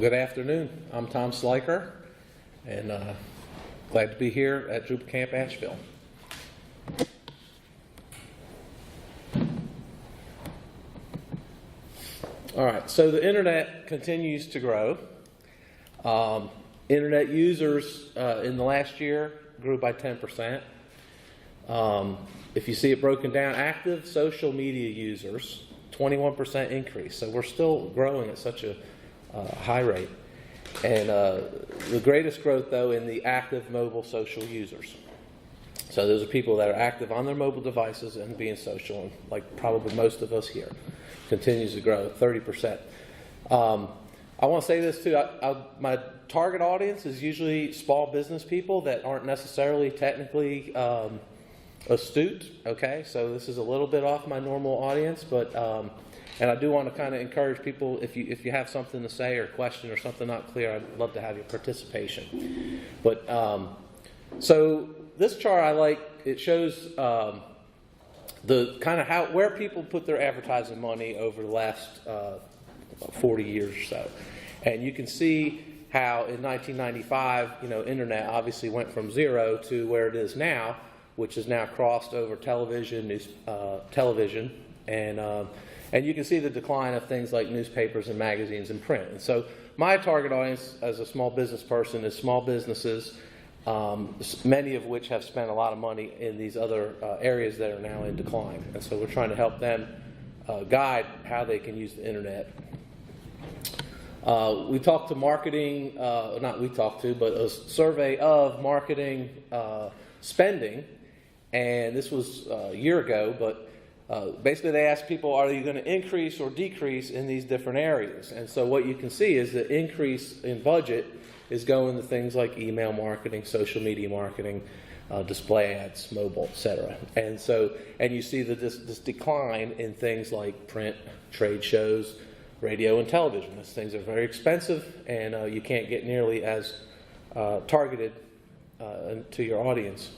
Good afternoon. I'm Tom Sliker, and glad to be here at Drupal Camp Ashville. All right, so the internet continues to grow. Internet users in the last year grew by 10%. If you see it broken down, active social media users, 21% increase. So we're still growing at such a high rate. And the greatest growth, though, in the active mobile social users. So those are people that are active on their mobile devices and being social, like probably most of us here. Continues to grow, 30%. I want to say this too, my target audience is usually small business people that aren't necessarily technically astute, okay? So this is a little bit off my normal audience, but and I do want to kind of encourage people, if you have something to say or question or something not clear, I'd love to have your participation. But so this chart I like. It shows the kind of where people put their advertising money over the last 40 years or so, and you can see how in 1995, internet obviously went from 0 to where it is now, which is now crossed over television, television, and you can see the decline of things like newspapers and magazines and print. And so my target audience as a small business person is small businesses, many of which have spent a lot of money in these other areas that are now in decline. And so we're trying to help them guide how they can use the internet. We talked to marketing, not we talked to, but a survey of marketing spending, and this was a year ago, but basically they asked people, are you going to increase or decrease in these different areas? And so what you can see is the increase in budget is going to things like email marketing, social media marketing, display ads, mobile, etc. And so, and you see this decline in things like print, trade shows, radio, and television. Those things are very expensive, and you can't get nearly as targeted to your audience.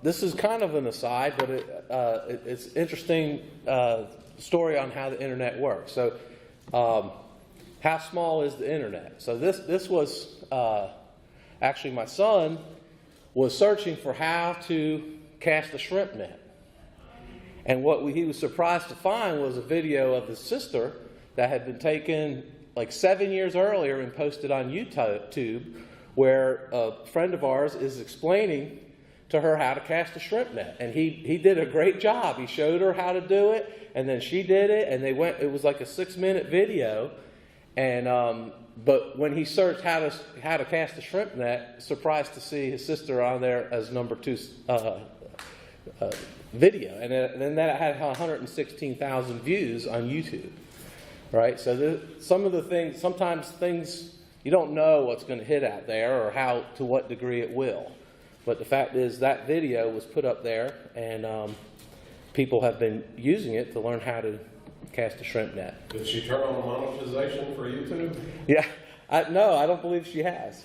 This is kind of an aside, but it's interesting story on how the internet works. So, how small is the internet? So this was actually my son was searching for how to cast a shrimp net, and what he was surprised to find was a video of his sister that had been taken like 7 years earlier and posted on YouTube, where a friend of ours is explaining to her how to cast a shrimp net, and he did a great job. He showed her how to do it, and then she did it, and it was like a 6-minute video, and but when he searched how to cast a shrimp net, surprised to see his sister on there as number 2 video, and then that had 116,000 views on YouTube, right? So sometimes things you don't know what's going to hit out there or to what degree it will. But the fact is that video was put up there, and people have been using it to learn how to cast a shrimp net. Did she turn on monetization for YouTube? Yeah, no, I don't believe she has.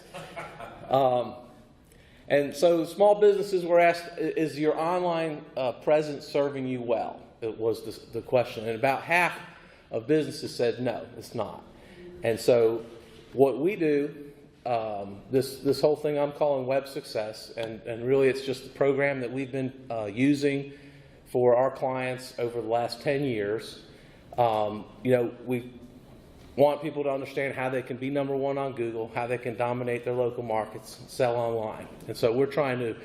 And so small businesses were asked, is your online presence serving you well? It was the question. And about half of businesses said, no, it's not. And so what we do, this whole thing I'm calling Web Success, and really it's just a program that we've been using for our clients over the last 10 years. We want people to understand how they can be number 1 on Google, how they can dominate their local markets, sell online. And so we're trying to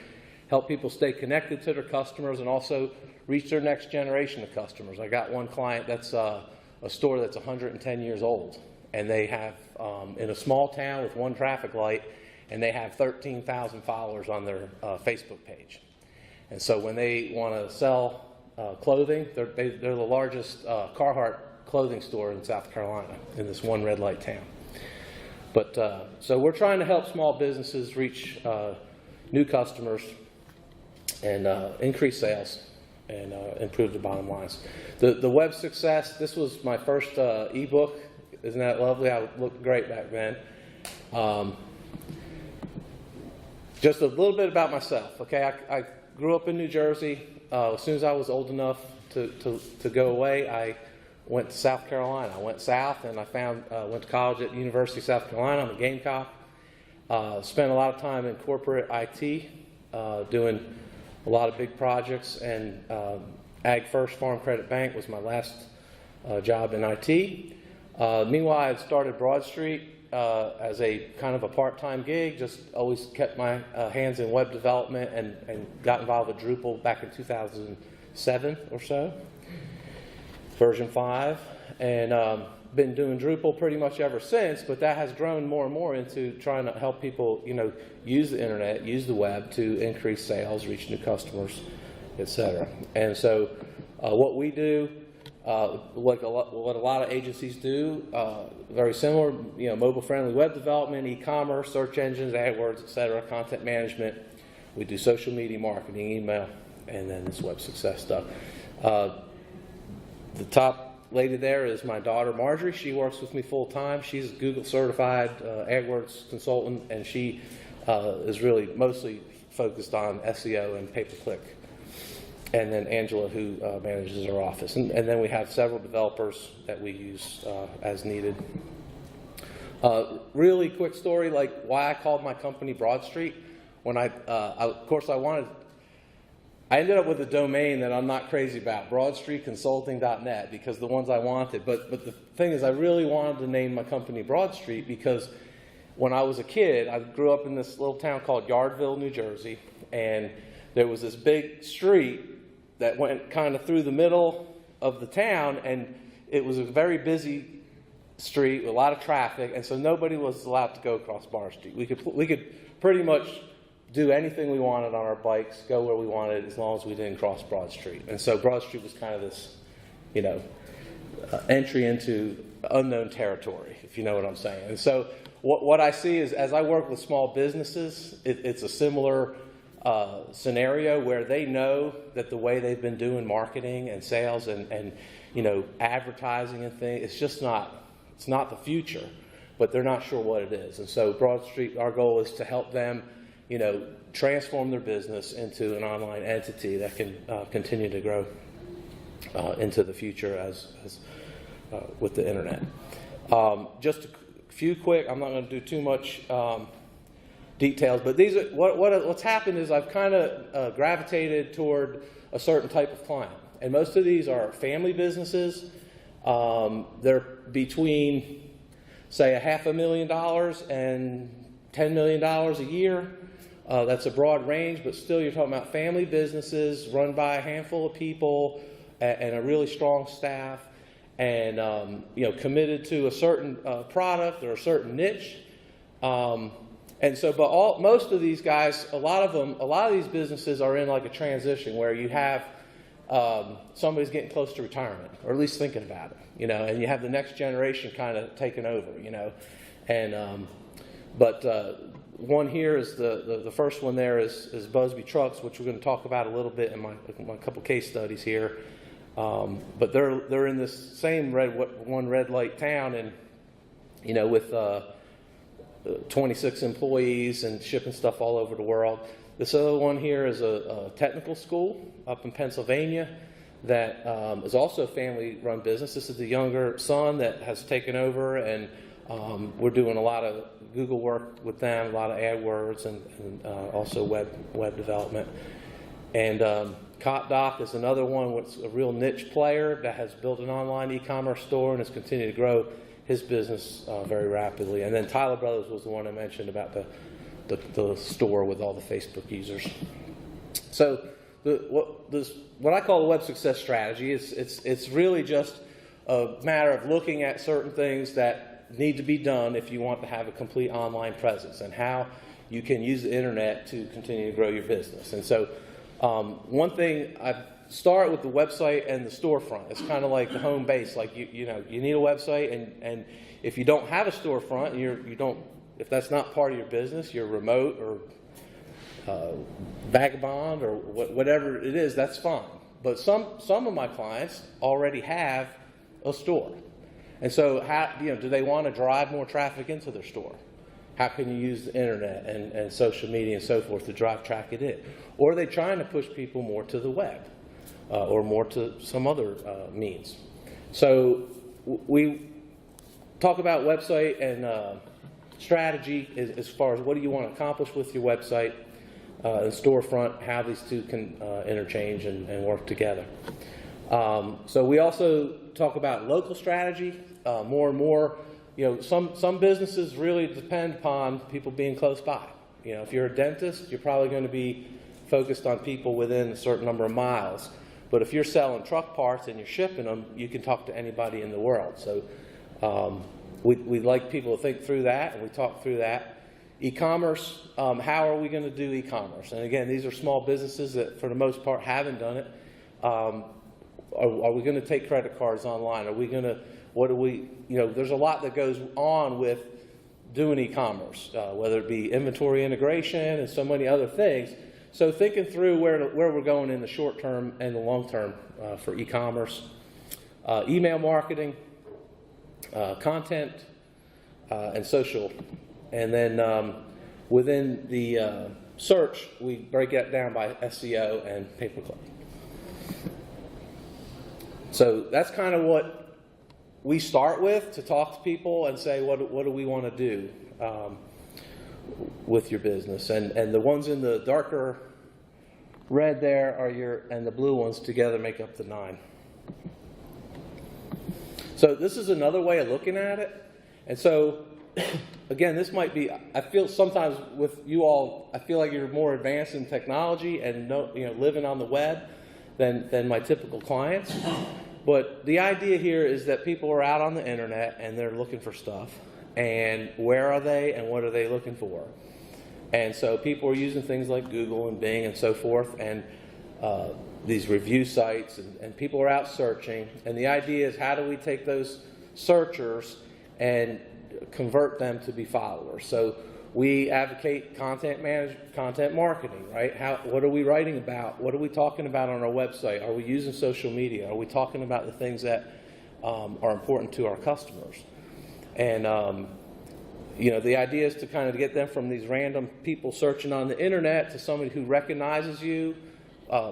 help people stay connected to their customers and also reach their next generation of customers. I got one client that's a store that's 110 years old, and they have, in a small town with 1 traffic light, and they have 13,000 followers on their Facebook page. And so when they want to sell clothing, they're the largest Carhartt clothing store in South Carolina, in this one red light town. But so we're trying to help small businesses reach new customers and increase sales and improve the bottom lines. The Web Success, this was my first ebook. Isn't that lovely? I looked great back then. Just a little bit about myself. Okay, I grew up in New Jersey. As soon as I was old enough to go away, I went to South Carolina. I went south and I went to college at the University of South Carolina. I'm a Gamecock. Spent a lot of time in corporate IT, doing a lot of big projects, and Ag First Farm Credit Bank was my last job in IT. Meanwhile, I had started Broad Street as a kind of a part-time gig, just always kept my hands in web development, and got involved with Drupal back in 2007 or so, version 5, and been doing Drupal pretty much ever since, but that has grown more and more into trying to help people, use the internet, use the web to increase sales, reach new customers, etc. And so what we do, what a lot of agencies do, very similar, mobile-friendly web development, e-commerce, search engines, AdWords, etc., content management. We do social media marketing, email, and then this web success stuff. The top lady there is my daughter Marjorie. She works with me full time. She's a Google certified AdWords consultant, and she is really mostly focused on SEO and pay-per-click. And then Angela, who manages our office. And then we have several developers that we use as needed. Really quick story, like why I called my company Broad Street. When I ended up with a domain that I'm not crazy about, broadstreetconsulting.net, because the ones I wanted. But the thing is, I really wanted to name my company Broad Street because when I was a kid, I grew up in this little town called Yardville, New Jersey, and there was this big street that went kind of through the middle of the town, and it was a very busy street with a lot of traffic, and so nobody was allowed to go across Broad Street. We could pretty much do anything we wanted on our bikes, go where we wanted, as long as we didn't cross Broad Street. And so Broad Street was kind of this, entry into unknown territory, if you know what I'm saying. And so what I see is, as I work with small businesses, it's a similar scenario where they know that the way they've been doing marketing and sales and advertising and things, it's not the future, but they're not sure what it is. And so Broad Street, our goal is to help them transform their business into an online entity that can continue to grow into the future as with the internet. Just a few quick, I'm not going to do too much details, but these are what's happened is I've kind of gravitated toward a certain type of client, and most of these are family businesses. They're between, say, $500,000 and $10 million a year. That's a broad range, but still you're talking about family businesses run by a handful of people and a really strong staff, and committed to a certain product or a certain niche. And so, but most of these guys, a lot of these businesses are in like a transition where you have somebody's getting close to retirement, or at least thinking about it, and you have the next generation kind of taking over, and one here is the first one there is Busby Trucks, which we're going to talk about a little bit in my couple case studies here. But they're in this same red light town, and with 26 employees and shipping stuff all over the world. This other one here is a technical school up in Pennsylvania that is also a family-run business. This is the younger son that has taken over, and we're doing a lot of Google work with them, a lot of AdWords, and also web development. And CopDoc is another one with a real niche player that has built an online e-commerce store and has continued to grow his business very rapidly. And then Tyler Brothers was the one I mentioned about the store with all the Facebook users. So what I call the web success strategy is it's really just a matter of looking at certain things that need to be done if you want to have a complete online presence, and how you can use the internet to continue to grow your business. And so one thing, I start with the website and the storefront. It's kind of like the home base. Like you need a website, and if you don't have a storefront, if that's not part of your business, you're remote or vagabond or whatever it is, that's fine. But some of my clients already have a store. And so do they want to drive more traffic into their store? How can you use the internet and social media and so forth to drive traffic in? Or are they trying to push people more to the web or more to some other means? So we talk about website and strategy as far as what do you want to accomplish with your website and storefront, how these two can interchange and work together. So we also talk about local strategy more and more. Some businesses really depend upon people being close by. If you're a dentist, you're probably going to be focused on people within a certain number of miles. But if you're selling truck parts and you're shipping them, you can talk to anybody in the world. So we like people to think through that, and we talk through that. E-commerce, how are we going to do e-commerce? And again, these are small businesses that for the most part haven't done it. Are we going to take credit cards online? Are we going to, there's a lot that goes on with doing e-commerce, whether it be inventory integration and so many other things. So thinking through where we're going in the short term and the long term for e-commerce, email marketing, content, and social. And then within the search, we break that down by SEO and pay-per-click. So that's kind of what we start with to talk to people and say, what do we want to do with your business? And the ones in the darker red there are and the blue ones together make up the 9. So this is another way of looking at it. And so, again, this might be, I feel sometimes with you all, I feel like you're more advanced in technology and living on the web than my typical clients. But the idea here is that people are out on the internet and they're looking for stuff. And where are they and what are they looking for? And so people are using things like Google and Bing and so forth, and these review sites, and people are out searching. And the idea is, how do we take those searchers and convert them to be followers? So we advocate content marketing, right? What are we writing about? What are we talking about on our website? Are we using social media? Are we talking about the things that are important to our customers? And the idea is to kind of get them from these random people searching on the internet to somebody who recognizes you,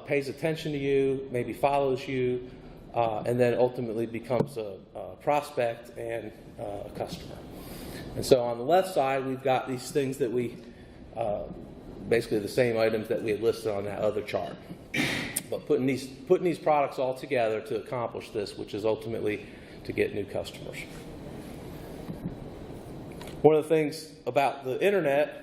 pays attention to you, maybe follows you, and then ultimately becomes a prospect and a customer. And so on the left side, we've got these things that we, basically the same items that we had listed on that other chart. But putting these products all together to accomplish this, which is ultimately to get new customers. One of the things about the internet,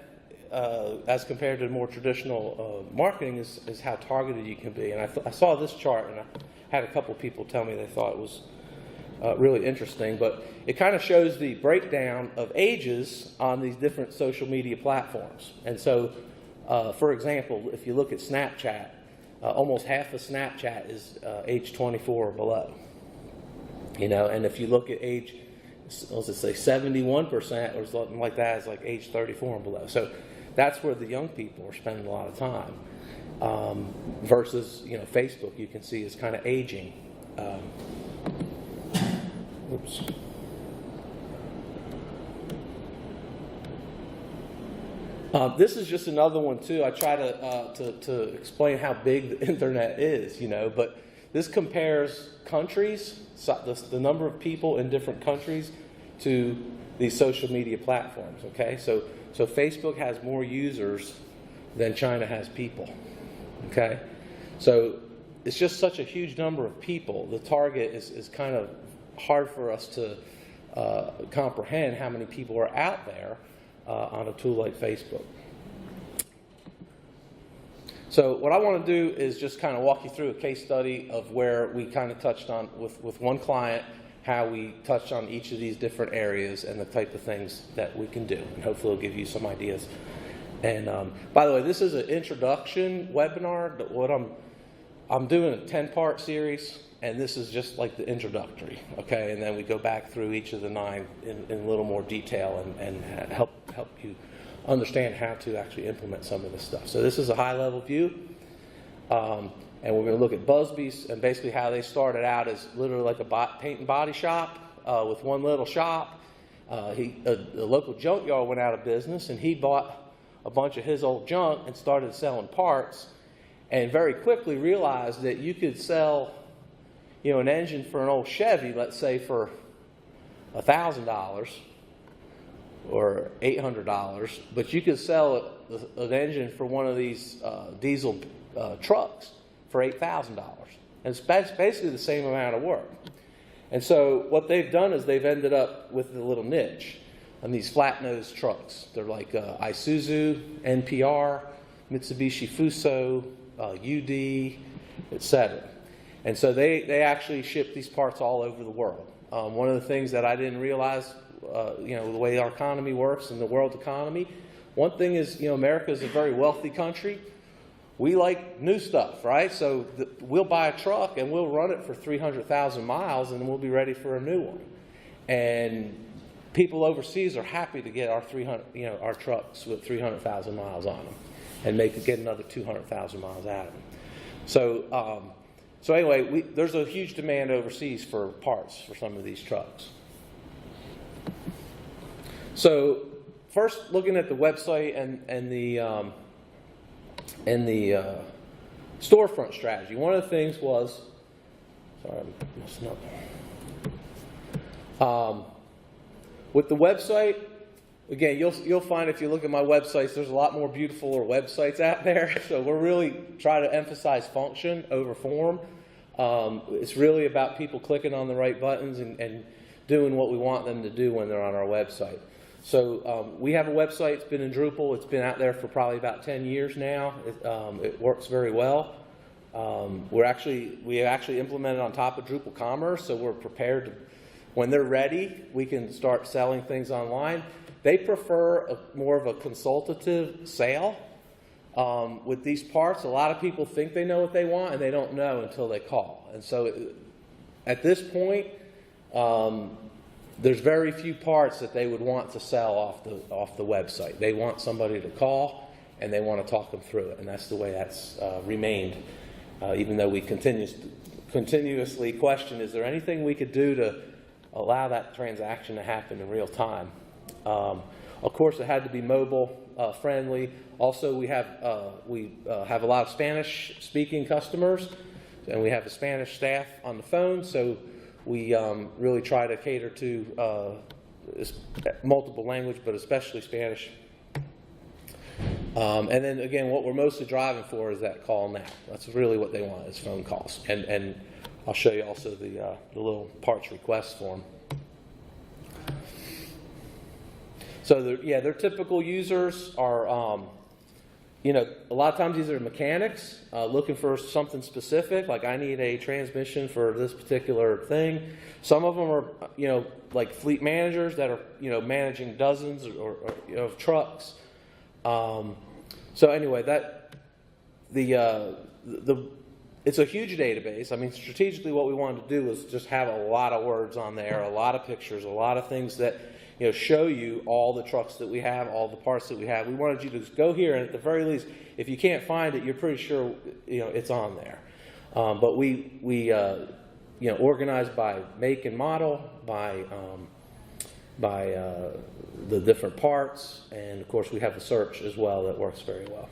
as compared to more traditional marketing, is how targeted you can be. And I saw this chart, and I had a couple people tell me they thought it was really interesting. But it kind of shows the breakdown of ages on these different social media platforms. And so, for example, if you look at Snapchat, almost half of Snapchat is age 24 or below. And if you look at age, let's say 71% or something like that is like age 34 and below. So that's where the young people are spending a lot of time. Versus, Facebook, you can see is kind of aging. Oops. This is just another one too. I try to explain how big the internet is, but this compares countries, the number of people in different countries, to these social media platforms. Okay, so Facebook has more users than China has people. Okay, so it's just such a huge number of people. The target is kind of hard for us to comprehend how many people are out there on a tool like Facebook. So what I want to do is just kind of walk you through a case study of where we kind of touched on with one client, how we touched on each of these different areas and the type of things that we can do. And hopefully it'll give you some ideas. And by the way, this is an introduction webinar. What I'm doing a 10-part series, and this is just like the introductory, okay? And then we go back through each of the 9 in a little more detail and help you understand how to actually implement some of this stuff. So this is a high-level view, and we're going to look at Busby's and basically how they started out as literally like a paint and body shop with one little shop. The local junkyard went out of business, and he bought a bunch of his old junk and started selling parts, and very quickly realized that you could sell an engine for an old Chevy, let's say for $1,000 or $800, but you could sell an engine for one of these diesel trucks for $8,000. And it's basically the same amount of work. And so what they've done is they've ended up with a little niche on these flat-nosed trucks. They're like Isuzu, NPR, Mitsubishi Fuso, UD, etc. And so they actually ship these parts all over the world. One of the things that I didn't realize, the way our economy works in the world economy, one thing is, America is a very wealthy country. We like new stuff, right? So we'll buy a truck and we'll run it for 300,000 miles and then we'll be ready for a new one. And people overseas are happy to get our trucks with 300,000 miles on them and get another 200,000 miles out of them. So anyway, there's a huge demand overseas for parts for some of these trucks. So first, looking at the website and the storefront strategy. One of the things was, sorry, I'm messing up. With the website, again, you'll find if you look at my websites, there's a lot more beautifuler websites out there. So we're really trying to emphasize function over form. It's really about people clicking on the right buttons and doing what we want them to do when they're on our website. So we have a website. It's been in Drupal. It's been out there for probably about 10 years now. It works very well. We actually implemented on top of Drupal Commerce, so we're prepared to, when they're ready, we can start selling things online. They prefer more of a consultative sale with these parts. A lot of people think they know what they want, and they don't know until they call. And so at this point, there's very few parts that they would want to sell off the website. They want somebody to call, and they want to talk them through it. And that's the way that's remained, even though we continuously question, is there anything we could do to allow that transaction to happen in real time? Of course, it had to be mobile friendly. Also, we have a lot of Spanish-speaking customers, and we have a Spanish staff on the phone, so we really try to cater to multiple language, but especially Spanish. And then again, what we're mostly driving for is that call now. That's really what they want, is phone calls. And I'll show you also the little parts request form. So their typical users are, a lot of times these are mechanics looking for something specific, like I need a transmission for this particular thing. Some of them are, like fleet managers that are, managing dozens of trucks. So anyway, it's a huge database. I mean, strategically, what we wanted to do was just have a lot of words on there, a lot of pictures, a lot of things that show you all the trucks that we have, all the parts that we have. We wanted you to just go here, and at the very least, if you can't find it, you're pretty sure it's on there. But we organize by make and model, by the different parts, and of course we have a search as well that works very well.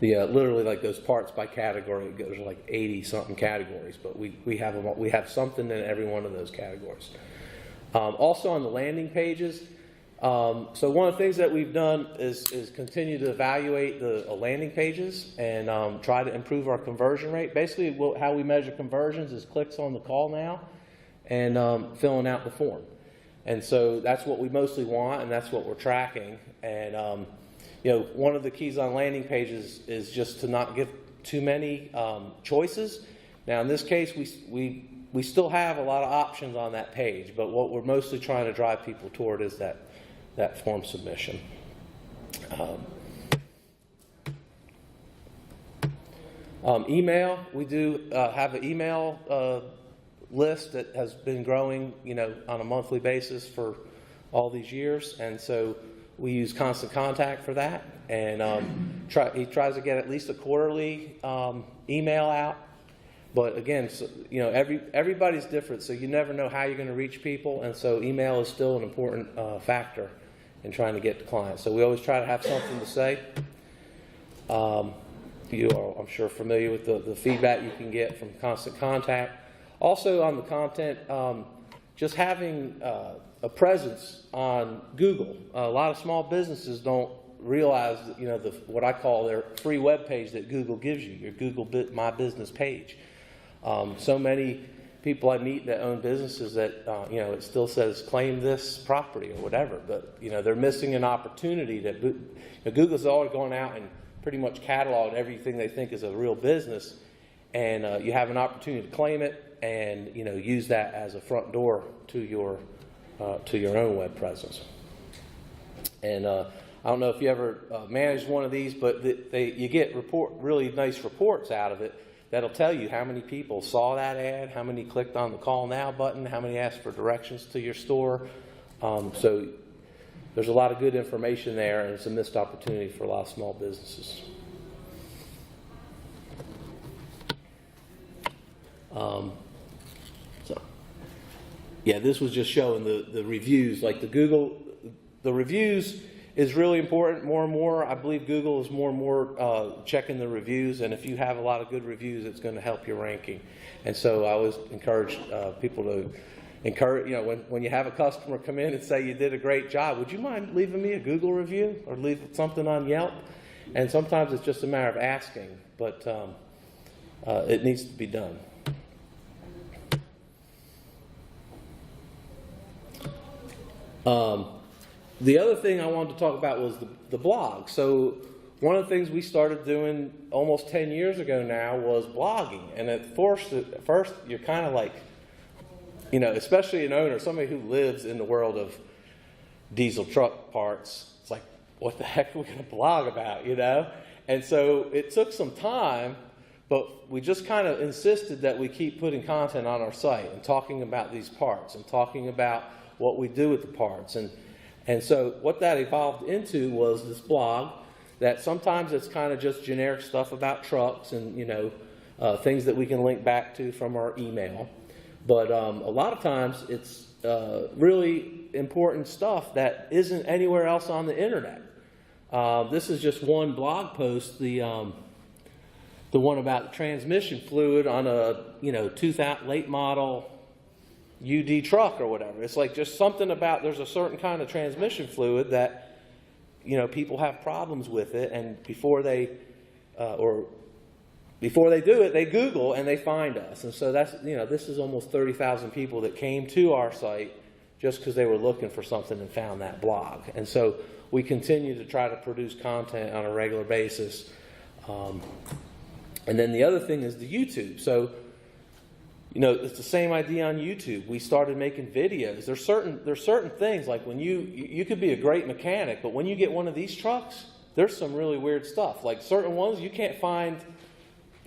Literally, like those parts by category, there's like 80 something categories, but we have them. We have something in every one of those categories. Also on the landing pages. So one of the things that we've done is continue to evaluate the landing pages and try to improve our conversion rate. Basically, how we measure conversions is clicks on the call now and filling out the form. And so that's what we mostly want, and that's what we're tracking. And one of the keys on landing pages is just to not give too many choices. Now, in this case, we still have a lot of options on that page, but what we're mostly trying to drive people toward is that form submission. Email, we do have an email list that has been growing, on a monthly basis for all these years, and so we use Constant Contact for that, and he tries to get at least a quarterly email out. But again, everybody's different, so you never know how you're going to reach people, and so email is still an important factor in trying to get to clients. So we always try to have something to say. You are, I'm sure, familiar with the feedback you can get from Constant Contact. Also on the content, just having a presence on Google. A lot of small businesses don't realize that, you know, what I call their free web page that Google gives you, your Google My Business page. So many people I meet that own businesses that, you know, it still says claim this property or whatever, but, you know, they're missing an opportunity that, you know, Google's already going out and pretty much cataloged everything they think is a real business, and you have an opportunity to claim it and, you know, use that as a front door to your own web presence. And I don't know if you ever managed one of these, but you get really nice reports out of it that'll tell you how many people saw that ad, how many clicked on the call now button, how many asked for directions to your store. So there's a lot of good information there, and it's a missed opportunity for a lot of small businesses. Yeah, this was just showing the reviews. Like the reviews is really important more and more. I believe Google is more and more checking the reviews, and if you have a lot of good reviews, it's going to help your ranking. And so I always encourage people to encourage, you know, when you have a customer come in and say you did a great job, would you mind leaving me a Google review or leave something on Yelp? And sometimes it's just a matter of asking, but it needs to be done. The other thing I wanted to talk about was the blog. So one of the things we started doing almost 10 years ago now was blogging. And at first you're kind of like, you know, especially an owner, somebody who lives in the world of diesel truck parts, it's like, what the heck are we going to blog about, you know? And so it took some time, but we just kind of insisted that we keep putting content on our site and talking about these parts and talking about what we do with the parts. And so what that evolved into was this blog that sometimes it's kind of just generic stuff about trucks and, you know, things that we can link back to from our email. But a lot of times it's really important stuff that isn't anywhere else on the internet. This is just one blog post, the one about the transmission fluid on a, you know, 2000 late model UD truck or whatever. It's like just something about, there's a certain kind of transmission fluid that, you know, people have problems with it, and before they do it, they Google and they find us. And so that's, you know, this is almost 30,000 people that came to our site just because they were looking for something and found that blog. And so we continue to try to produce content on a regular basis. And then the other thing is the YouTube. So, you know, it's the same idea on YouTube. We started making videos. There's certain things, like when you could be a great mechanic, but when you get one of these trucks, there's some really weird stuff. Like certain ones you can't find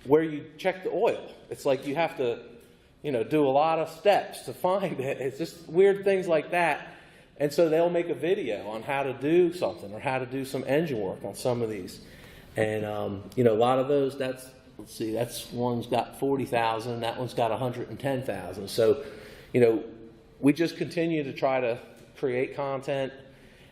where you check the oil. It's like you have to, you know, do a lot of steps to find it. It's just weird things like that. And so they'll make a video on how to do something or how to do some engine work on some of these. And, you know, a lot of those, let's see, that's one's got 40,000, that one's got 110,000. So, you know, we just continue to try to create content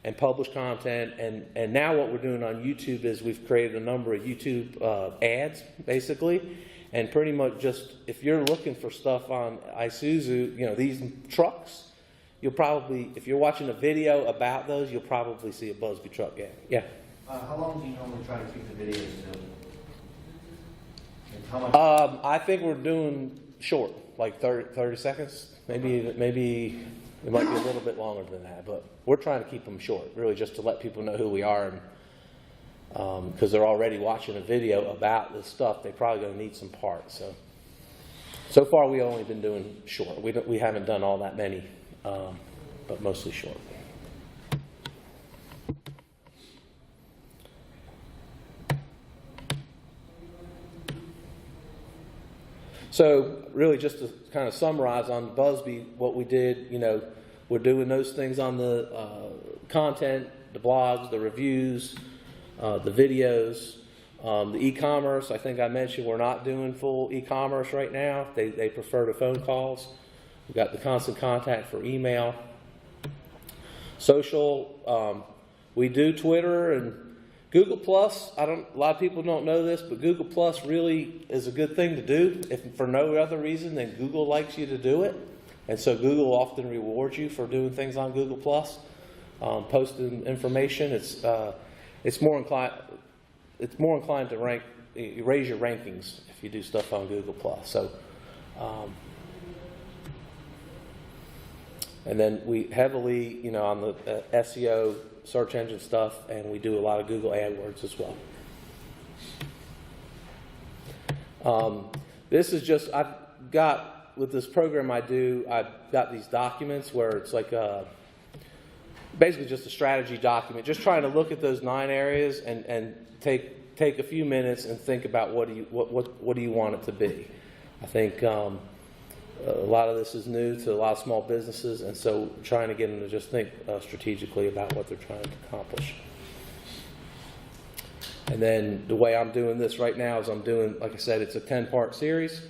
and publish content. And now what we're doing on YouTube is we've created a number of YouTube ads, basically. And pretty much just, if you're looking for stuff on Isuzu, you know, these trucks, you'll probably, if you're watching a video about those, you'll probably see a Busby truck ad. Yeah? How long do you normally try to keep the videos to? How much? I think we're doing short, like 30 seconds. Maybe it might be a little bit longer than that, but we're trying to keep them short, really just to let people know who we are, and because they're already watching a video about this stuff, they're probably going to need some parts. So far we've only been doing short. We haven't done all that many, but mostly short. So really just to kind of summarize on Busby what we did, you know, we're doing those things on the content, the blogs, the reviews, the videos, the e-commerce. I think I mentioned we're not doing full e-commerce right now. They prefer the phone calls. We've got the Constant Contact for email. Social, we do Twitter and Google Plus, a lot of people don't know this, but Google Plus really is a good thing to do, if for no other reason than Google likes you to do it. And so Google often rewards you for doing things on Google Plus, posting information. It's more inclined to raise your rankings if you do stuff on Google Plus. So, and then we heavily, on the SEO, search engine stuff, and we do a lot of Google AdWords as well. This is just, I've got, with this program I've got these documents where it's like basically just a strategy document, just trying to look at those 9 areas and take a few minutes and think about what do you want it to be. I think a lot of this is new to a lot of small businesses, and so trying to get them to just think strategically about what they're trying to accomplish. And then the way I'm doing this right now is I'm doing, like I said, it's a 10-part series.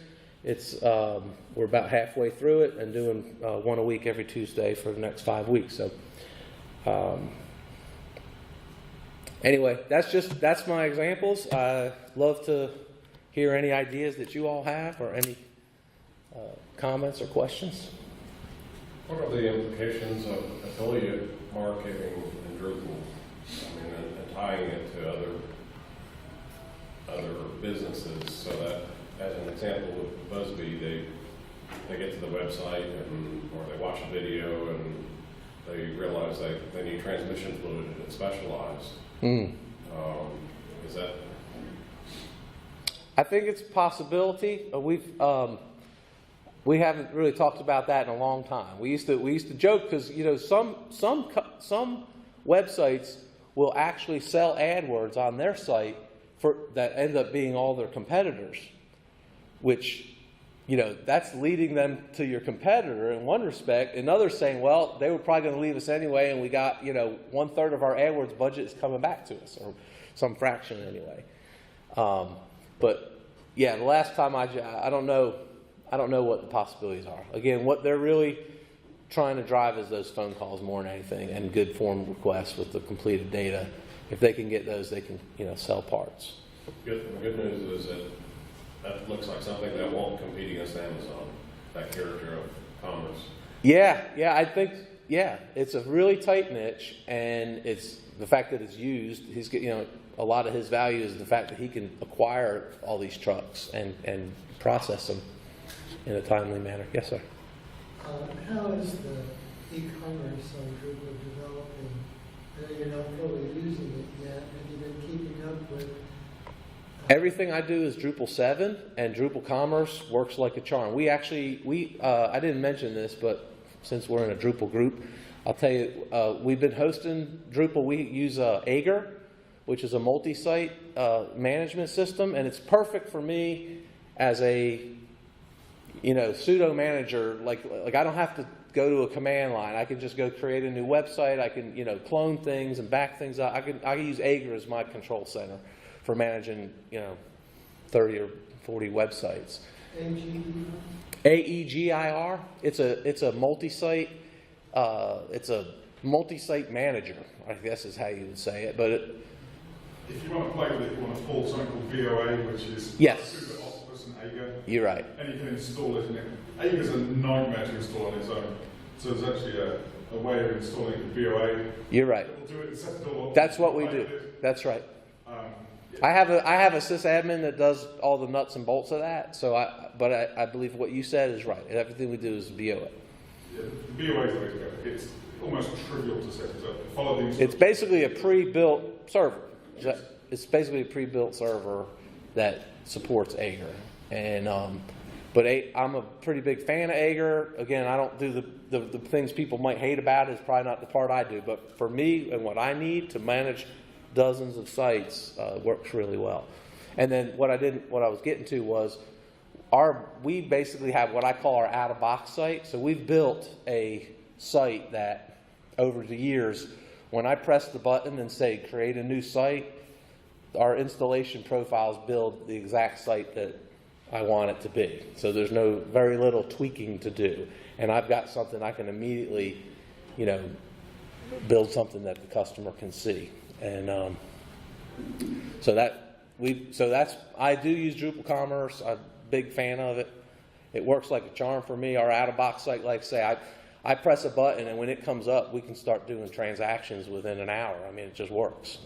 It's we're about halfway through it and doing one a week every Tuesday for the next 5 weeks. So anyway, that's my examples. I love to hear any ideas that you all have or any comments or questions. What are the implications of affiliate marketing in Drupal? I mean, and tying it to other businesses, so that, as an example with Busby, they get to the website or they watch a video and they realize they need transmission fluid and it's specialized. Is that? I think it's a possibility. We haven't really talked about that in a long time. We used to joke because some websites will actually sell AdWords on their site that end up being all their competitors, which that's leading them to your competitor in one respect. And others saying, well, they were probably going to leave us anyway, and we got 1/3 of our AdWords budget is coming back to us, or some fraction anyway. But yeah, the last time I don't know what the possibilities are. Again, what they're really trying to drive is those phone calls more than anything, and good form requests with the completed data. If they can get those, they can sell parts. The good news is that looks like something that won't compete against Amazon, that character of commerce. Yeah, I think it's a really tight niche, and it's the fact that it's used. He's a lot of his value is the fact that he can acquire all these trucks and process them in a timely manner. Yes, sir. How is the e-commerce on Drupal developing? I know you're not fully using it yet. Have you been keeping up with? Everything I do is Drupal 7, and Drupal Commerce works like a charm. I didn't mention this, but since we're in a Drupal group, I'll tell you, we've been hosting Drupal. We use Ager, which is a multi-site management system, and it's perfect for me as a pseudo manager. Like I don't have to go to a command line. I can just go create a new website. I can clone things and back things up. I can use Ager as my control center for managing 30 or 40 websites. AEGIR. It's a multi-site. It's a multi-site manager, I guess is how you would say it. But if you want to play with it, you want to pull something called VOA, which is yes. Super Octopus and Ager. You're right. And you can install it in it. Ager's a nightmare to install on its own. So there's actually a way of installing it with VOA. You're right. It will do it and set it all up. That's what we do. That's right. I have a sysadmin that does all the nuts and bolts of that. So I believe what you said is right. Everything we do is VOA. Yeah, the VOA is the way to go. It's almost trivial to set it up. Follow the It's basically a pre-built server. It's basically a pre-built server that supports Ager. And but I'm a pretty big fan of Ager. Again, I don't do the things people might hate about it. Is probably not the part I do. But for me and what I need to manage dozens of sites works really well. And then what I was getting to was we basically have what I call our out-of-box site. So we've built a site that over the years, when I press the button and say create a new site, our installation profiles build the exact site that I want it to be. So there's very little tweaking to do. And I've got something I can immediately, build something that the customer can see. And I do use Drupal Commerce. I'm a big fan of it. It works like a charm for me. Our out-of-box site, like say, I press a button, and when it comes up, we can start doing transactions within an hour. I mean, it just works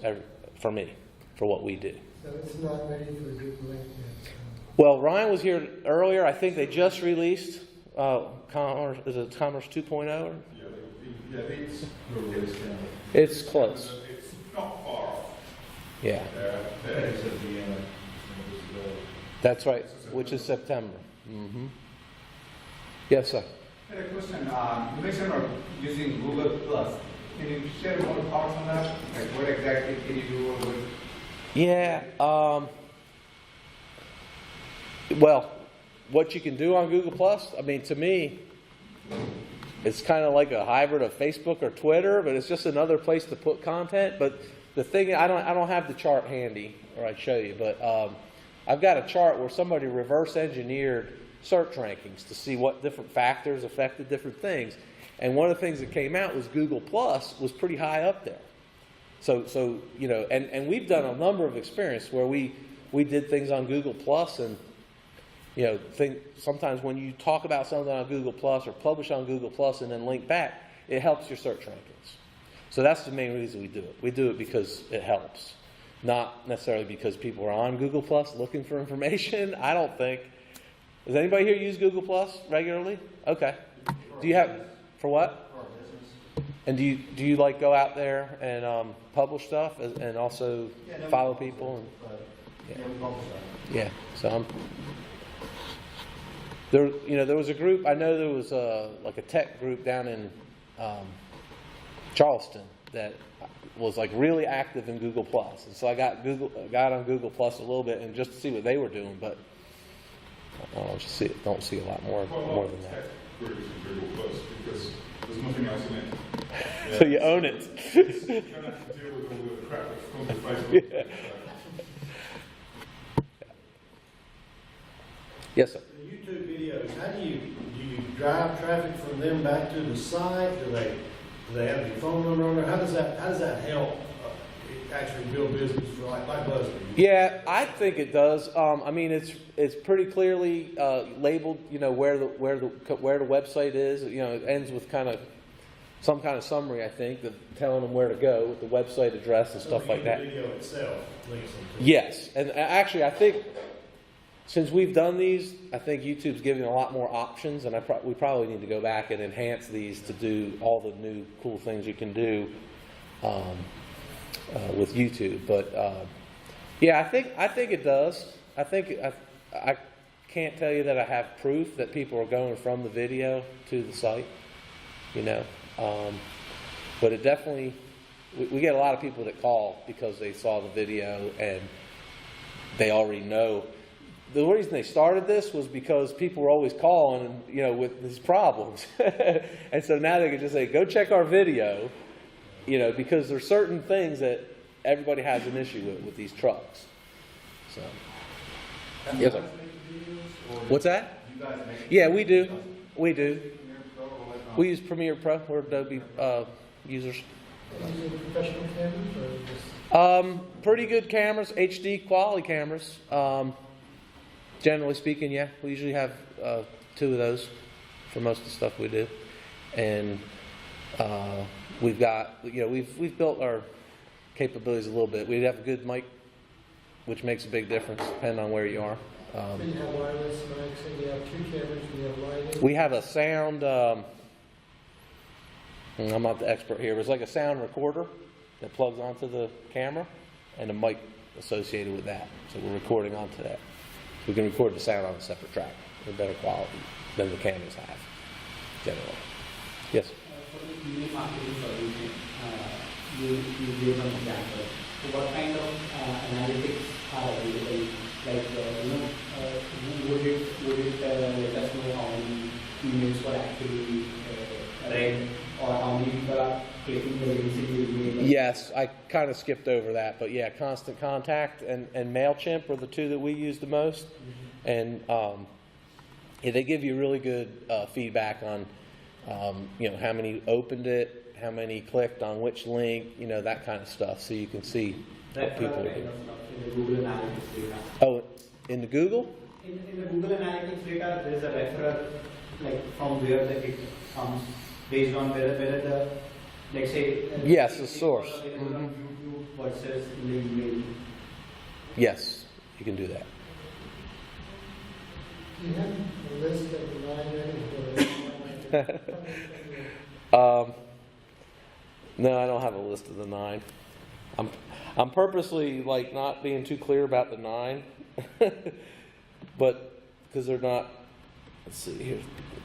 for me, for what we do. So it's not ready for Drupal 8 yet. Well, Ryan was here earlier. I think they just released Commerce. Is it Commerce 2.0? Yeah, it's released. It's close. It's not far off. Yeah, that's right. Which is September. Mm-hmm. Yes, sir. I had a question. You mentioned about using Google Plus. Can you share more thoughts on that? Like what exactly can you do? Or what? Yeah. Well, what you can do on Google Plus, I mean, to me, it's kind of like a hybrid of Facebook or Twitter, but it's just another place to put content. But the thing, I don't have the chart handy, or I'd show you, but I've got a chart where somebody reverse engineered search rankings to see what different factors affected different things. And one of the things that came out was Google Plus was pretty high up there. So you know, and we've done a number of experiments where we did things on Google Plus, and you know, sometimes when you talk about something on Google Plus or publish on Google Plus and then link back, it helps your search rankings. So that's the main reason we do it. We do it because it helps, not necessarily because people are on Google Plus looking for information. I don't think. Does anybody here use Google Plus regularly? Okay. Do you have for what? For our business. And do you like go out there and publish stuff and also follow people? And, Yeah, we publish that. yeah. So there was a group. I know there was like a tech group down in Charleston that was like really active in Google Plus, and so I got on Google Plus a little bit and just to see what they were doing, but I don't see a lot more than that. Groups in Google Plus because there's nothing else in it. So you own it. You don't have to deal with all the crap that comes with Facebook. Yeah. Yes, sir. The YouTube videos, how do you drive traffic from them back to the site? Do they have your phone number on there? How does that help actually build business for like BuzzFeed? Yeah, I think it does. I mean, it's pretty clearly labeled. You know where the website is. You know, it ends with some kind of summary. I think that telling them where to go with the website address and stuff like that. The video itself links them to. Yes, and actually, I think since we've done these, I think YouTube's giving a lot more options, and we probably need to go back and enhance these to do all the new cool things you can do with YouTube. But yeah, I think it does. I can't tell you that I have proof that people are going from the video to the site. You know, but it definitely. We get a lot of people that call because they saw the video and they already know. The reason they started this was because people were always calling, you know, with these problems. And so now they can just say, go check our video, you know, because there's certain things that everybody has an issue with these trucks. So, yes, sir. What's that? You guys make Yeah, we do. We do. Premiere Pro or whatnot? We use Premiere Pro. We're Adobe users. Using professional cameras or just? Pretty good cameras, HD quality cameras. Generally speaking, yeah, we usually have 2 of those for most of the stuff we do, and we've got, you know, we've built our capabilities a little bit. We have a good mic, which makes a big difference depending on where you are. So you have wireless mics, and you have 2 cameras, and you have lighting. We have a sound. I'm not the expert here, but it's like a sound recorder that plugs onto the camera, and a mic associated with that. So we're recording onto that. So we can record the sound on a separate track with better quality than the cameras have, generally. Yes? For the email marketing solution, you gave an example. So what kind of analytics are available? Like, would it let us know how many emails were actually read, or how many people are clicking the links in the email? Yes, I kind of skipped over that, but yeah, Constant Contact and MailChimp are the 2 that we use the most, and yeah, they give you really good feedback on you know, how many opened it, how many clicked on which link, you know, that kind of stuff, so you can see what people Referral kind do. of stuff in the Google Analytics data. Oh, in the Google? In the Google Analytics data, there is a referral, like from where the it comes based on whether the, let's say. Yes, the it was source. available on YouTube versus in the email. Yes, you can do that. Do you have a list of the 9 ready No, I don't have a list of the 9. I'm purposely like not being too clear about the 9, but because they're not. Let's see here.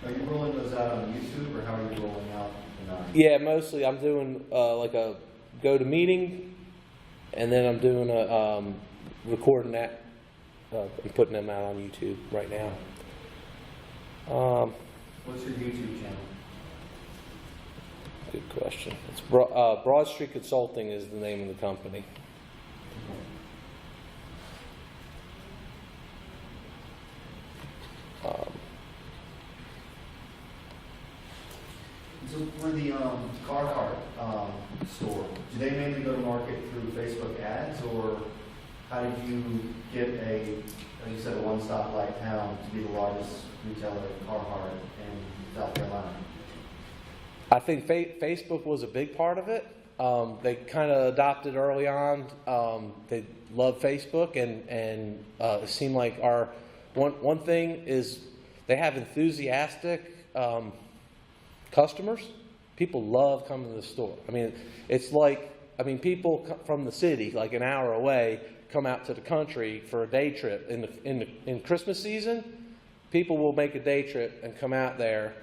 Are you rolling those out on YouTube, or how are you rolling out the 9? Yeah, mostly I'm doing like a go to meeting, and then I'm doing a recording that and putting them out on YouTube right now. What's your YouTube channel? Good question. It's Broad Street Consulting is the name of the company. So for the Carhartt store, do they mainly go to market through Facebook ads, or how did you get as you said, a one-stop like town to be the largest retailer of Carhartt in South Carolina? I think Facebook was a big part of it. They kind of adopted early on. They love Facebook, and it seemed like our one thing is they have enthusiastic customers. People love coming to the store. I mean, it's like people from the city, like an hour away, come out to the country for a day trip. In Christmas season, people will make a day trip and come out there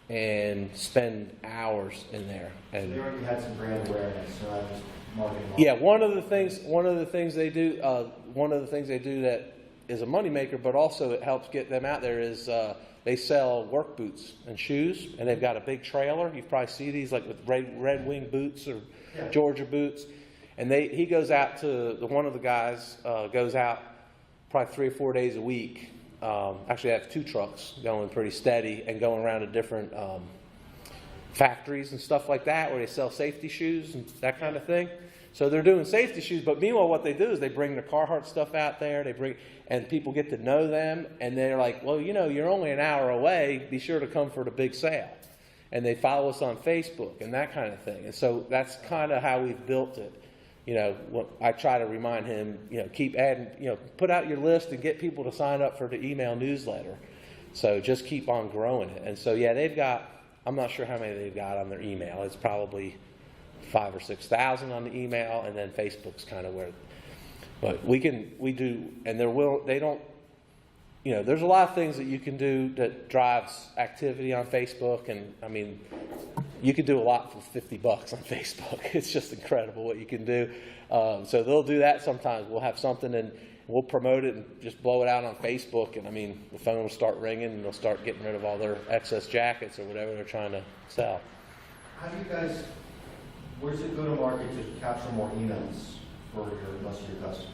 and spend hours in there. And They already had some brand awareness, so I was marketing. yeah, one of the things they do that is a moneymaker, but also it helps get them out there is they sell work boots and shoes, and they've got a big trailer. You probably see these like with Red Wing boots or Georgia boots, and he goes out to one of the guys goes out probably 3 or 4 days a week. Actually, I have 2 trucks going pretty steady and going around to different factories and stuff like that where they sell safety shoes and that kind of thing. So they're doing safety shoes, but meanwhile what they do is they bring the Carhartt stuff out there, and people get to know them, and they're like, well, you're only an hour away, be sure to come for the big sale. And they follow us on Facebook and that kind of thing. And so that's kind of how we've built it. I try to remind him, keep adding, put out your list and get people to sign up for the email newsletter. So just keep on growing it. And so, yeah, I'm not sure how many they've got on their email. It's probably 5,000 or 6,000 on the email, and then Facebook's kind of where, but we do, and there's a lot of things that you can do that drives activity on Facebook. And I mean, you can do a lot for $50 on Facebook. It's just incredible what you can do. So they'll do that sometimes. We'll have something and we'll promote it and just blow it out on Facebook. And I mean, the phone will start ringing and they'll start getting rid of all their excess jackets or whatever they're trying to sell. How do you guys, where's it go to market to capture more emails for most of your customers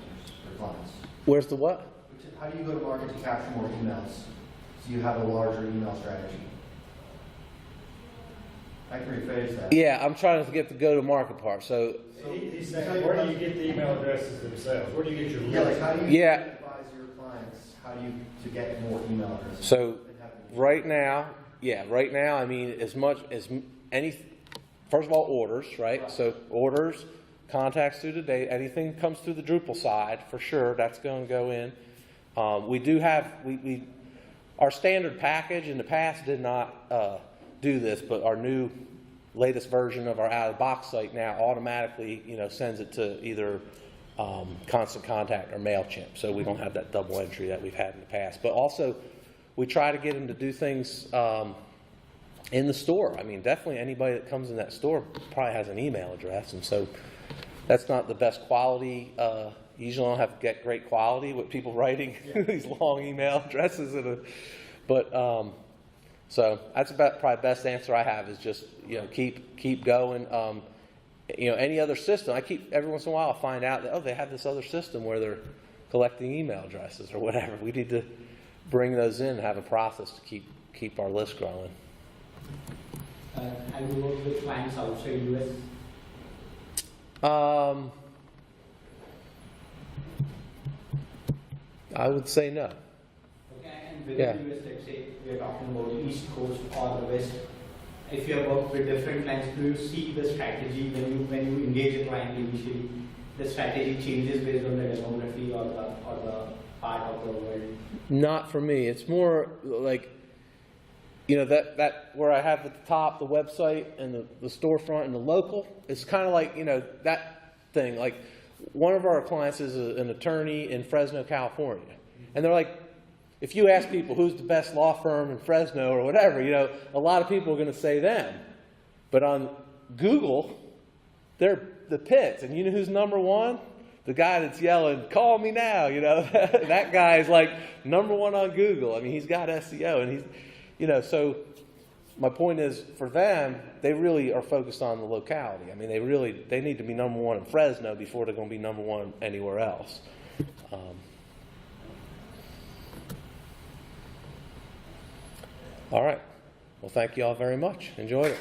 or clients? Where's the what? How do you go to market to capture more emails so you have a larger email strategy? I can rephrase that. Yeah, I'm trying to get the go-to-market part. So He's saying, where do you get the email addresses themselves? Where do you get your list? Yeah, like how do you Yeah. advise your clients? How do you to get more email addresses? So right now, I mean, as much as first of all, orders, right? So orders, contacts through the day, anything comes through the Drupal side, for sure, that's going to go in. We do have, our standard package in the past did not do this, but our new latest version of our out-of-the-box site now automatically, sends it to either Constant Contact or MailChimp, so we don't have that double entry that we've had in the past. But also, we try to get them to do things in the store. I mean, definitely anybody that comes in that store probably has an email address, and so that's not the best quality. Usually don't have to get great quality with people writing these long email addresses. So that's about probably the best answer I have is just, keep going. Any other system, every once in a while I find out that, they have this other system where they're collecting email addresses or whatever. We need to bring those in and have a process to keep our list growing. Have you worked with clients outside US? I would say no. Okay, and Yeah. within US, let's say we are talking about the East Coast or the West. If you have worked with different clients, do you see the strategy when you engage a client initially? The strategy changes based on the demography or the part of the world. Not for me. It's more like, you know, that where I have at the top the website and the storefront and the local. It's kind of like, you know, that thing. Like one of our clients is an attorney in Fresno, California, and they're like, if you ask people who's the best law firm in Fresno or whatever, you know, a lot of people are going to say them. But on Google, they're the Pitts, and you know who's number one? The guy that's yelling, "Call me now!" You know, that guy is like number one on Google. I mean, he's got SEO, and he's, you know. So my point is, for them, they really are focused on the locality. I mean, they need to be number one in Fresno before they're going to be number one anywhere else. All right. Well, thank you all very much. Enjoyed it.